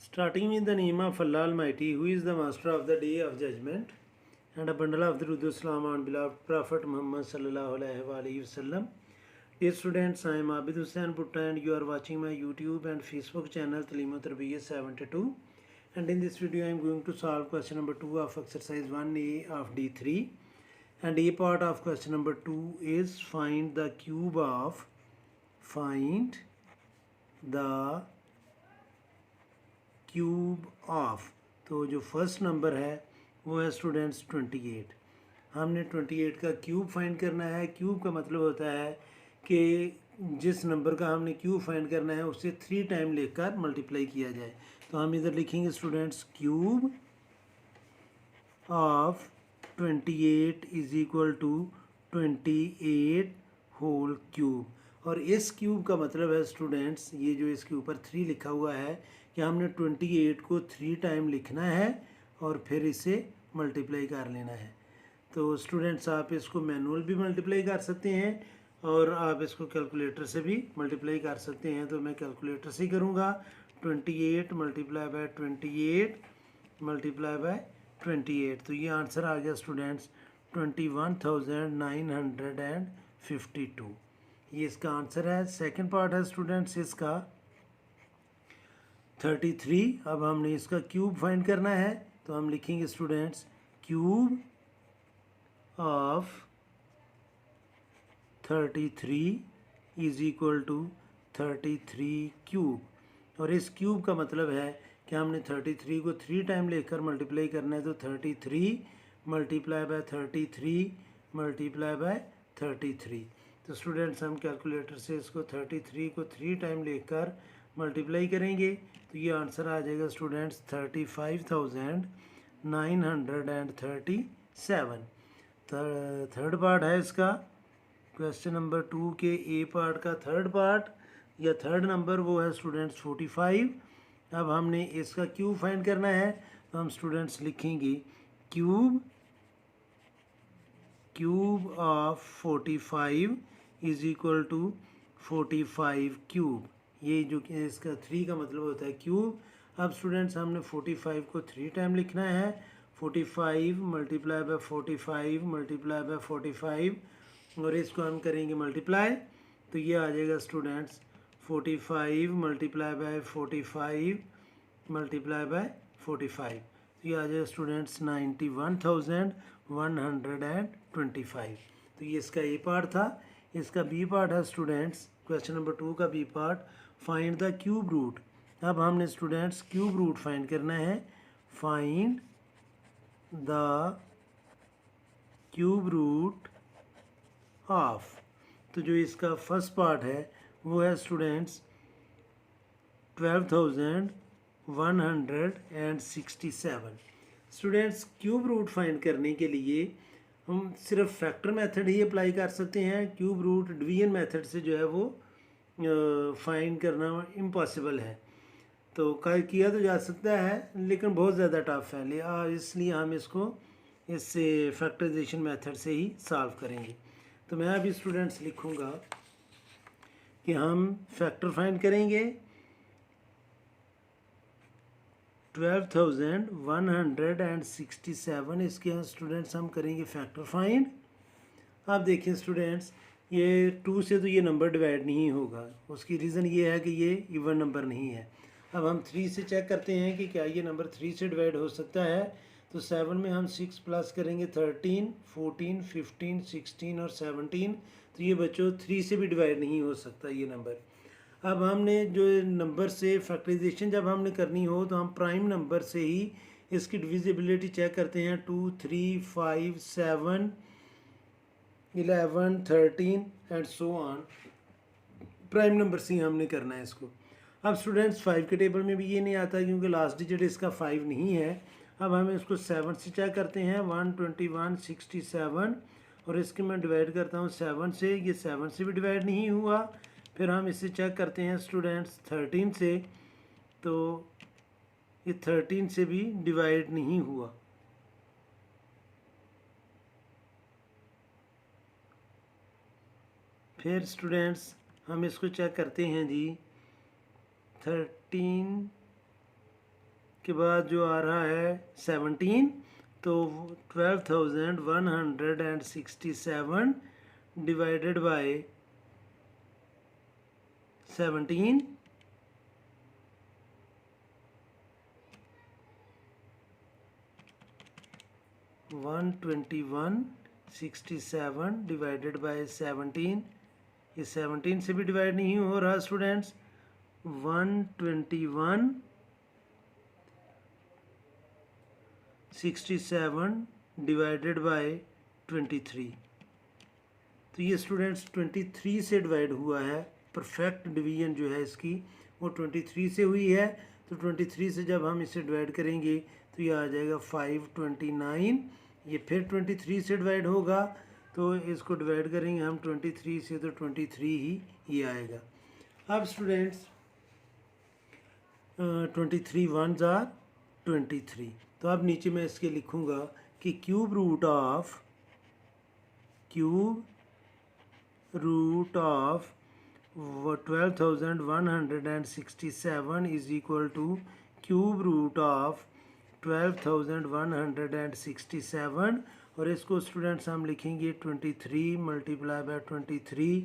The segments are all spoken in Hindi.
Starting with the name of Allah Almighty, who is the master of the day of judgment, and a bundle of the Rudu Salam on beloved Prophet Muhammad Sallallahu Alaihi Wasallam. Dear students, I am Abid Hussain Putta and you are watching my YouTube and Facebook channel Talim Tarbiyat 72. And in this video I am going to solve question number 2 of exercise 1A of D3. And A part of question number 2 is find the cube of तो जो फर्स्ट नंबर है वो है स्टूडेंट्स 28। हमने 28 का क्यूब फाइंड करना है। क्यूब का मतलब होता है कि जिस नंबर का हमने क्यूब फाइंड करना है उससे 3 टाइम लेकर मल्टीप्लाई किया जाए। तो हम इधर लिखेंगे students cube of 28 is equal to 28 whole cube. और इस क्यूब का मतलब है स्टूडेंट्स, ये जो इसके ऊपर 3 लिखा हुआ है कि हमने 28 को 3 टाइम लिखना है और फिर इसे मल्टीप्लाई कर लेना है। तो स्टूडेंट्स आप इसको मैनुअल भी मल्टीप्लाई कर सकते हैं और आप इसको कैलकुलेटर से भी मल्टीप्लाई कर सकते हैं। तो मैं कैलकुलेटर से ही करूँगा। 28 मल्टीप्लाई बाय 28 मल्टीप्लाई बाय 28, तो ये आंसर आ गया स्टूडेंट्स 21,952। ये इसका आंसर है। सेकंड पार्ट है स्टूडेंट्स इसका 33। अब हमने इसका क्यूब फाइंड करना है तो हम लिखेंगे students cube of 33 is equal to 33 cube. और इस क्यूब का मतलब है कि हमने 33 को 3 टाइम लेकर मल्टीप्लाई करना है। तो 33 मल्टीप्लाई बाय 33 मल्टीप्लाई बाय 33। तो स्टूडेंट्स हम कैलकुलेटर से इसको 33 को 3 टाइम लेकर मल्टीप्लाई करेंगे तो ये आंसर आ जाएगा स्टूडेंट्स 35,937। थर्ड पार्ट है इसका क्वेश्चन नंबर 2 के ए पार्ट का थर्ड पार्ट या थर्ड नंबर वो है स्टूडेंट्स 45। अब हमने इसका क्यूब फाइंड करना है तो हम स्टूडेंट्स लिखेंगे cube of 45 is equal to 45 cube. ये जो कि इसका 3 का मतलब होता है क्यूब। अब स्टूडेंट्स हमने 45 को 3 टाइम लिखना है। 45 मल्टीप्लाई बाय 45 मल्टीप्लाई बाय 45 और इसको हम करेंगे मल्टीप्लाई तो ये आ जाएगा students 45 multiply by 45 multiply by 45, तो ये आ जाएगा स्टूडेंट्स 91,125। तो ये इसका ए पार्ट था। इसका बी पार्ट है स्टूडेंट्स क्वेश्चन नंबर 2 का B part find the cube root. अब हमने स्टूडेंट्स क्यूब रूट फाइंड करना है। Find the cube root of, तो जो इसका फर्स्ट पार्ट है वो है students 12,167। Students cube root find करने के लिए हम सिर्फ फैक्टर मेथड ही अप्लाई कर सकते हैं। क्यूब रूट डिवीजन मेथड से जो है वो फाइंड करना इम्पॉसिबल है। तो किया तो जा सकता है लेकिन बहुत ज़्यादा टफ है, इसलिए हम इसको इससे फैक्टराइजेशन मेथड से ही सॉल्व करेंगे। तो मैं अभी स्टूडेंट्स लिखूँगा कि हम फैक्टर फाइंड करेंगे 12,167, इसके यहाँ स्टूडेंट्स हम करेंगे फैक्टर फाइंड। अब देखिए स्टूडेंट्स ये 2 से तो ये नंबर डिवाइड नहीं होगा, उसकी रीज़न ये है कि ये इवन नंबर नहीं है। अब हम 3 से चेक करते हैं कि क्या ये नंबर 3 से डिवाइड हो सकता है। तो 7 में हम 6 प्लस करेंगे 13, 14, 15, 16 और 17, तो ये बच्चों 3 से भी डिवाइड नहीं हो सकता ये नंबर। अब हमने जो नंबर से फैक्टराइजेशन जब हमने करनी हो तो हम प्राइम नंबर से ही इसकी डिविजिबिलिटी चेक करते हैं। 2, 3, 5, 7, 11, 13 and so on. Prime number से ही हमने करना है इसको। अब स्टूडेंट्स 5 के टेबल में भी ये नहीं आता क्योंकि लास्ट डिजिट इसका 5 नहीं है। अब हम इसको 7 से चेक करते हैं 12167 और इसके मैं डिवाइड करता हूँ 7 से, ये 7 से भी डिवाइड नहीं हुआ। फिर हम इसे चेक करते हैं स्टूडेंट्स 13 से, तो ये 13 से भी डिवाइड नहीं हुआ। फिर स्टूडेंट्स हम इसको चेक करते हैं जी 13 के बाद जो आ रहा है 17, तो 12,167 डिवाइडेड बाय 17 12167 डिवाइडेड बाय 17, ये 17 से भी डिवाइड नहीं हो रहा स्टूडेंट्स। 12167 डिवाइडेड बाय 23, तो ये स्टूडेंट्स 23 से डिवाइड हुआ है। परफेक्ट डिवीजन जो है इसकी वो 23 से हुई है। तो 23 से जब हम इसे डिवाइड करेंगे तो ये आ जाएगा 529। ये फिर 23 से डिवाइड होगा, तो इसको डिवाइड करेंगे हम 23 से, तो 23 ही ये आएगा। अब स्टूडेंट्स 23 1s आर 23, तो अब नीचे मैं इसके लिखूँगा कि cube root of 12,167 is equal to cube root of 12,167, और इसको स्टूडेंट्स हम लिखेंगे 23 multiply by 23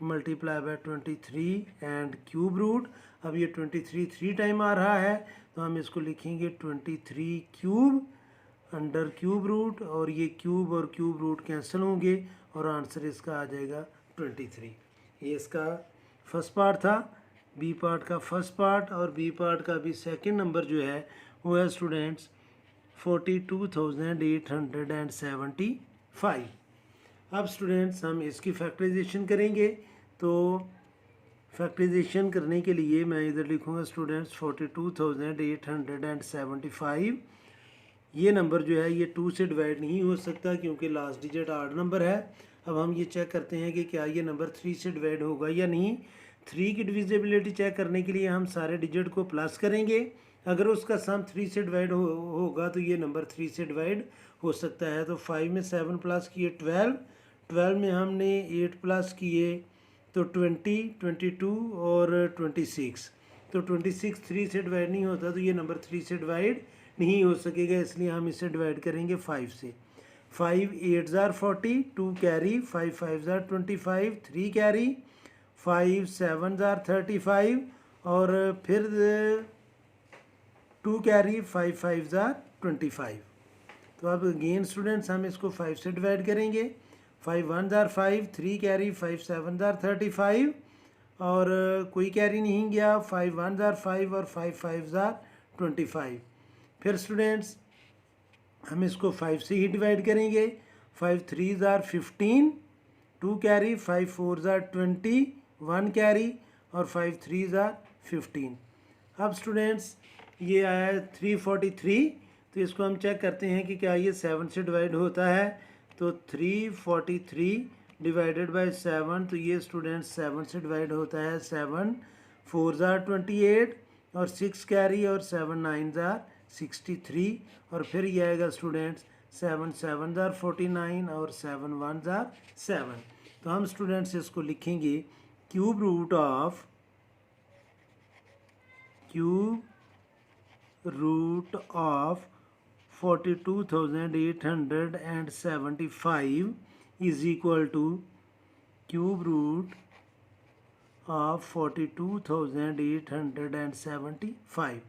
multiply by 23 and cube root. अब ये 23 3 टाइम आ रहा है, तो हम इसको लिखेंगे 23 क्यूब अंडर क्यूब रूट, और ये क्यूब और क्यूब रूट कैंसिल होंगे और आंसर इसका आ जाएगा 23। ये इसका फर्स्ट पार्ट था। बी पार्ट का फर्स्ट पार्ट और बी पार्ट का भी सेकंड नंबर जो है वो है स्टूडेंट्स 42,875। अब स्टूडेंट्स हम इसकी फैक्टराइजेशन करेंगे, तो फैक्टराइजेशन करने के लिए मैं इधर लिखूँगा स्टूडेंट्स 42,875। ये नंबर जो है ये 2 से डिवाइड नहीं हो सकता क्योंकि लास्ट डिजिट आड नंबर है। अब हम ये चेक करते हैं कि क्या ये नंबर 3 से डिवाइड होगा या नहीं। 3 की डिविजिबिलिटी चेक करने के लिए हम सारे डिजिट को प्लस करेंगे। अगर उसका सम 3 से डिवाइड होगा तो ये नंबर 3 से डिवाइड हो सकता है। तो 5 में 7 प्लस किए 12 में हमने 8 प्लस किए तो 20, 22 और 26, तो 26 3 से डिवाइड नहीं होता, तो ये नंबर 3 से डिवाइड नहीं हो सकेगा, इसलिए हम इसे डिवाइड करेंगे 5 से। 5 8s are 40, 2 carry, 5 5s are 25, 3 carry, 5 7s are 35 और फिर 2 कैरी, 5 5s आर 25। तो अब अगेन स्टूडेंट्स हम इसको 5 से डिवाइड करेंगे। 5 1s are 5, 3 carry, 5 7s are 35 और कोई कैरी नहीं गया, 5 1s आर 5 और 5 5s आर 25। फिर स्टूडेंट्स हम इसको 5 से ही डिवाइड करेंगे। 5 3s are 15, 2 carry, 5 4s are 20, 1 carry और 5 3s आर 15। अब स्टूडेंट्स ये आया है 343, तो इसको हम चेक करते हैं कि क्या ये 7 से डिवाइड होता है। तो 343 डिवाइडेड बाय 7, तो ये स्टूडेंट्स 7 से डिवाइड होता है। 7 4s आर 28 और 6 कैरी और 7 9s आर 63 और फिर ये आएगा स्टूडेंट्स 7 7s आर 49 और 7 1s आर 7। तो हम स्टूडेंट्स इसको लिखेंगे cube root of 42,875 is equal to cube root of 42,875।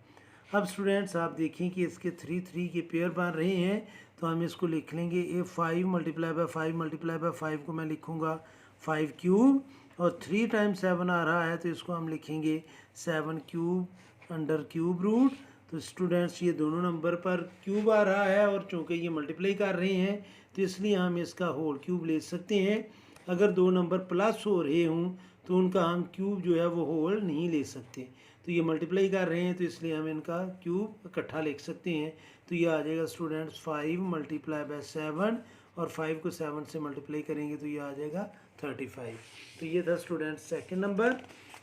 अब स्टूडेंट्स आप देखें कि इसके 3 3 के पेयर बन रहे हैं, तो हम इसको लिख लेंगे। ये 5 मल्टीप्लाई बाय 5 मल्टीप्लाई बाय 5 को मैं लिखूँगा 5 क्यूब, और 3 टाइम्स 7 आ रहा है तो इसको हम लिखेंगे 7 क्यूब अंडर क्यूब रूट। तो स्टूडेंट्स ये दोनों नंबर पर क्यूब आ रहा है और चूँकि ये मल्टीप्लाई कर रहे हैं तो इसलिए हम इसका होल क्यूब ले सकते हैं। अगर दो नंबर प्लस हो रहे हों तो उनका हम क्यूब जो है वो होल नहीं ले सकते। तो ये मल्टीप्लाई कर रहे हैं तो इसलिए हम इनका क्यूब इकट्ठा लिख सकते हैं। तो ये आ जाएगा स्टूडेंट्स 5 मल्टीप्लाई बाय 7 और 5 को 7 से मल्टीप्लाई करेंगे तो ये आ जाएगा 35। तो ये था स्टूडेंट्स सेकंड नंबर।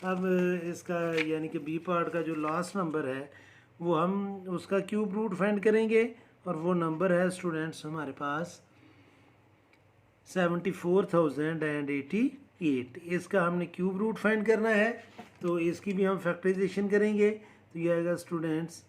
अब इसका यानी कि बी पार्ट का जो लास्ट नंबर है वो हम उसका क्यूब रूट फाइंड करेंगे, और वो नंबर है स्टूडेंट्स हमारे पास 74,088। इसका हमने क्यूब रूट फाइंड करना है, तो इसकी भी हम फैक्टराइजेशन करेंगे। तो ये आएगा स्टूडेंट्स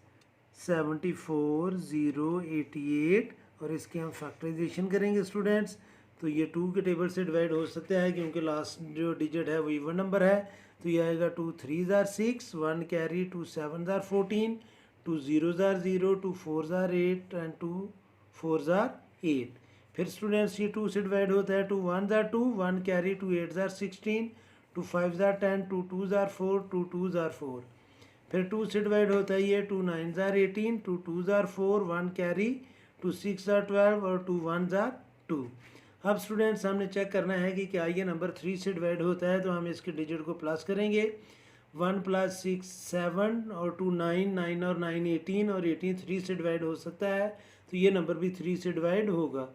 74,088 और इसके हम फैक्टराइजेशन करेंगे स्टूडेंट्स। तो ये 2 के टेबल से डिवाइड हो सकता है क्योंकि लास्ट जो डिजिट है वो इवन नंबर है। तो ये आएगा 2 3 jar 6, 1 carry, 2 7 jar 14, 2 0 jar 0, 2 4 jar 8 and 2 4 jar 8। फिर स्टूडेंट्स ये 2 से डिवाइड होता है, 2 1 jar 2, 1 carry, 2 8 jar 16, 2 5 jar 10, 2 2 jar 4, 2 2 jar 4। फिर 2 से डिवाइड होता है ये, 2 9 जार 18, 2 2 जार 4, 1 कैरी, 2 6 जार 12 और 2 1 जार 2। अब स्टूडेंट्स हमने चेक करना है कि क्या ये नंबर 3 से डिवाइड होता है। तो हम इसके डिजिट को प्लस करेंगे, 1 + 6 7 और 2 9, 9 और 9 18 और 18 3 से डिवाइड हो सकता है। तो ये नंबर भी 3 से डिवाइड होगा।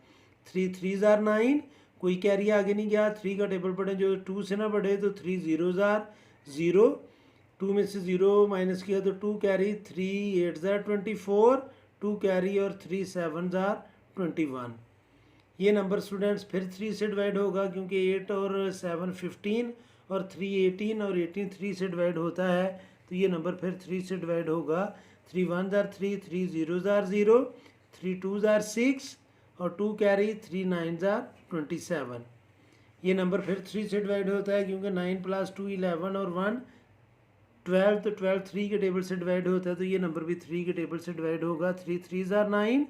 3 3 जार 9, कोई कैरी आगे नहीं गया। 3 का टेबल पढ़े जो 2 से ना बढ़े, तो 3 0 जार 0, 2 में से 0 माइनस किया तो 2 कैरी, 3 8 जार 24, 2 कैरी और 3 7 जार 21। ये नंबर स्टूडेंट्स फिर 3 से डिवाइड होगा क्योंकि 8 और 7 15 और 3 18 और 18 3 से डिवाइड होता है। तो ये नंबर फिर 3 से डिवाइड होगा। 3 1 जार 3, 3 0 जार 0, 3 2 जार 6 और 2 कैरी, 3 9 जार 27। ये नंबर फिर 3 से डिवाइड होता है क्योंकि 9 + 2 11 और 1 12, तो 12 3 के टेबल से डिवाइड होता है। तो ये नंबर भी 3 के टेबल से डिवाइड होगा। 3 3 जार 9,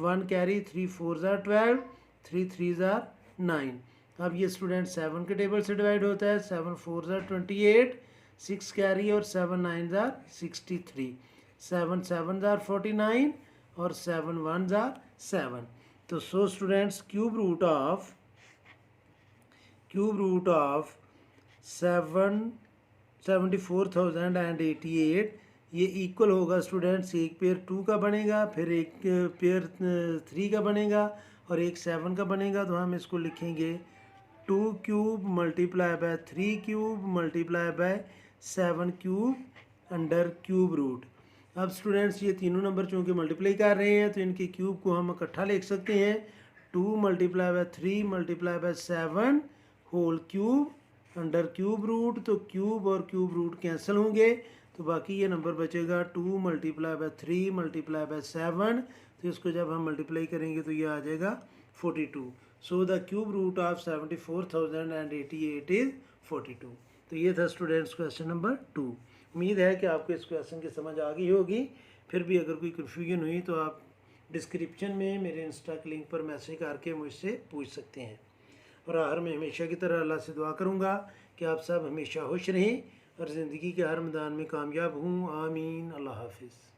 1 कैरी, 3 4 जार 12, 3 3 जार 9। अब ये स्टूडेंट 7 के टेबल से डिवाइड होता है। 7 4 जार 28, 6 कैरी और 7 9 जार 63, 7 7 जार 49 और 7 1 जार 7। तो so students cube root of 74,088 ये इक्वल होगा स्टूडेंट्स, एक पेयर 2 का बनेगा, फिर एक पेयर 3 का बनेगा और एक 7 का बनेगा। तो हम इसको लिखेंगे 2 cube multiply by 3 cube multiply by 7 cube under cube root. अब स्टूडेंट्स ये तीनों नंबर चूँकि मल्टीप्लाई कर रहे हैं तो इनके क्यूब को हम इकट्ठा लिख सकते हैं। 2 × 3 × 7 whole cube under cube root. तो क्यूब और क्यूब रूट कैंसिल होंगे तो बाकी ये नंबर बचेगा 2 × 3 × 7। तो इसको जब हम मल्टीप्लाई करेंगे तो ये आ जाएगा 42। So the cube root of 74,088 is 42। तो ये था स्टूडेंट्स क्वेश्चन नंबर 2। उम्मीद है कि आपको इस क्वेश्चन की समझ आ गई होगी। फिर भी अगर कोई कन्फ्यूजन हुई तो आप डिस्क्रिप्शन में मेरे इंस्टा के लिंक पर मैसेज करके मुझसे पूछ सकते हैं। और आखिर में हमेशा की तरह अल्लाह से दुआ करूँगा कि आप सब हमेशा खुश रहें और ज़िंदगी के हर मैदान में कामयाब हूँ। आमीन। अल्लाह हाफिज़।